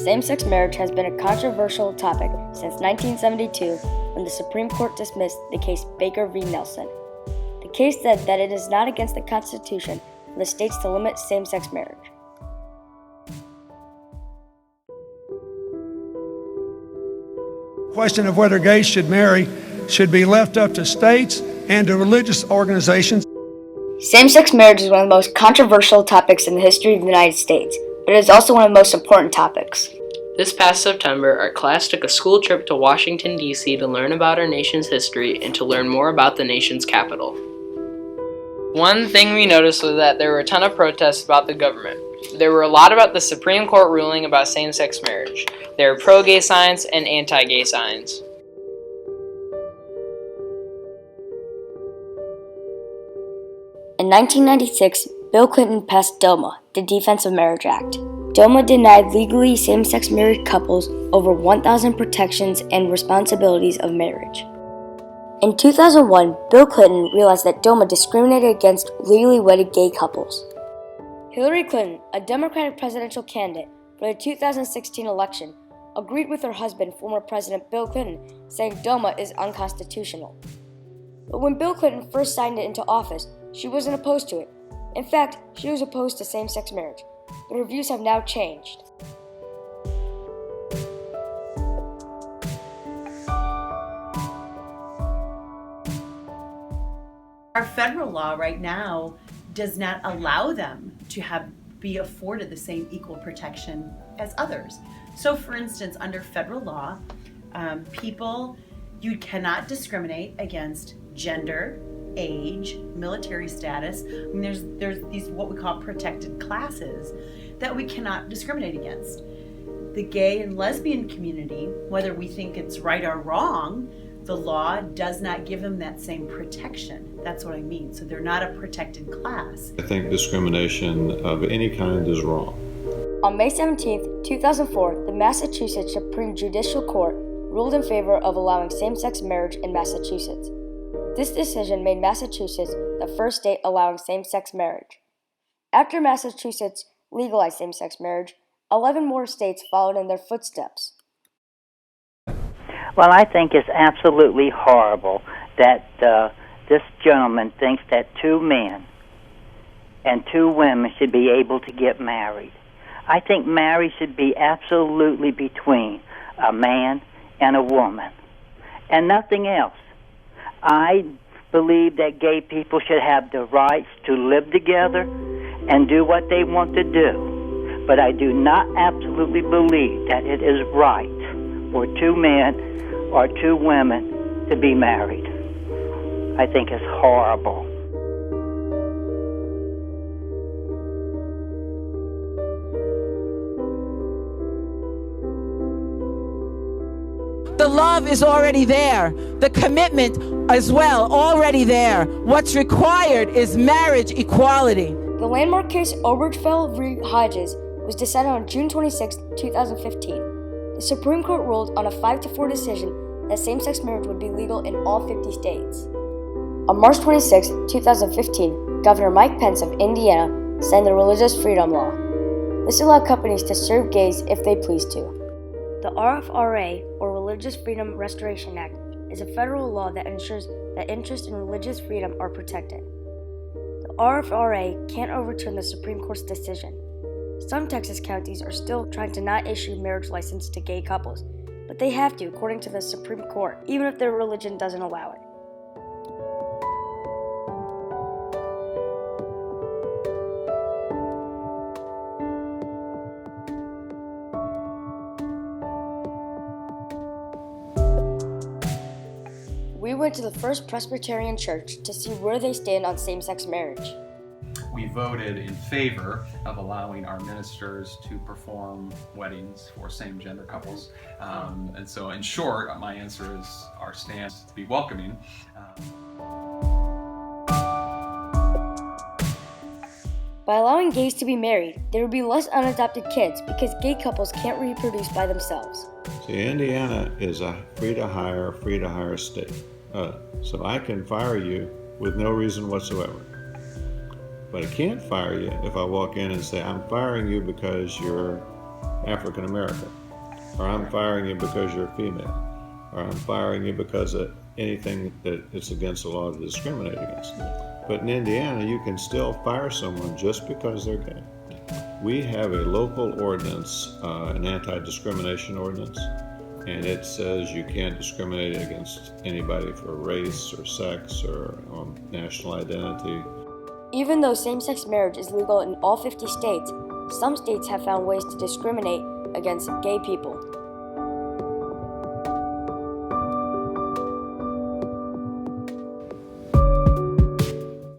Same-sex marriage has been a controversial topic since 1972 when the Supreme Court dismissed the case Baker v. Nelson. The case said that it is not against the Constitution for the states to limit same-sex marriage. The question of whether gays should marry should be left up to states and to religious organizations. Same-sex marriage is one of the most controversial topics in the history of the United States, but it is also one of the most important topics. This past September, our class took a school trip to Washington, D.C. to learn about our nation's history and to learn more about the nation's capital. One thing we noticed was that there were a ton of protests about the government. There were a lot about the Supreme Court ruling about same-sex marriage. There were pro-gay signs and anti-gay signs. In 1996, Bill Clinton passed DOMA, the Defense of Marriage Act. DOMA denied legally same-sex married couples over 1,000 protections and responsibilities of marriage. In 2001, Bill Clinton realized that DOMA discriminated against legally wedded gay couples. Hillary Clinton, a Democratic presidential candidate for the 2016 election, agreed with her husband, former President Bill Clinton, saying DOMA is unconstitutional. But when Bill Clinton first signed it into office, she wasn't opposed to it. In fact, she was opposed to same-sex marriage. But her views have now changed. Our federal law right now does not allow them to be afforded the same equal protection as others. So for instance, under federal law, you cannot discriminate against gender, age, military status. I mean, there's these what we call protected classes that we cannot discriminate against. The gay and lesbian community, whether we think it's right or wrong, the law does not give them that same protection. That's what I mean. So they're not a protected class. I think discrimination of any kind is wrong. On May 17, 2004, the Massachusetts Supreme Judicial Court ruled in favor of allowing same-sex marriage in Massachusetts. This decision made Massachusetts the first state allowing same-sex marriage. After Massachusetts legalized same-sex marriage, 11 more states followed in their footsteps. Well, I think it's absolutely horrible that this gentleman thinks that two men and two women should be able to get married. I think marriage should be absolutely between a man and a woman and nothing else. I believe that gay people should have the rights to live together and do what they want to do. But I do not absolutely believe that it is right for two men or two women to be married. I think it's horrible. The love is already there. The commitment as well, already there. What's required is marriage equality. The landmark case Obergefell v. Hodges was decided on June 26, 2015. The Supreme Court ruled on a 5-4 decision that same-sex marriage would be legal in all 50 states. On March 26, 2015, Governor Mike Pence of Indiana signed the Religious Freedom Law. This allowed companies to serve gays if they please to. The RFRA, or Religious Freedom Restoration Act, is a federal law that ensures that interests in religious freedom are protected. The RFRA can't overturn the Supreme Court's decision. Some Texas counties are still trying to not issue marriage license to gay couples, but they have to according to the Supreme Court, even if their religion doesn't allow it. We went to the First Presbyterian Church to see where they stand on same-sex marriage. We voted in favor of allowing our ministers to perform weddings for same-gender couples. And so in short, my answer is our stance to be welcoming. By allowing gays to be married, there would be less unadopted kids because gay couples can't reproduce by themselves. See, Indiana is a free-to-hire state. So I can fire you with no reason whatsoever. But I can't fire you if I walk in and say, I'm firing you because you're African American, or I'm firing you because you're female, or I'm firing you because of anything that it's against the law to discriminate against. But in Indiana, you can still fire someone just because they're gay. We have a local ordinance, an anti-discrimination ordinance, and it says you can't discriminate against anybody for race or sex or national identity. Even though same-sex marriage is legal in all 50 states, some states have found ways to discriminate against gay people.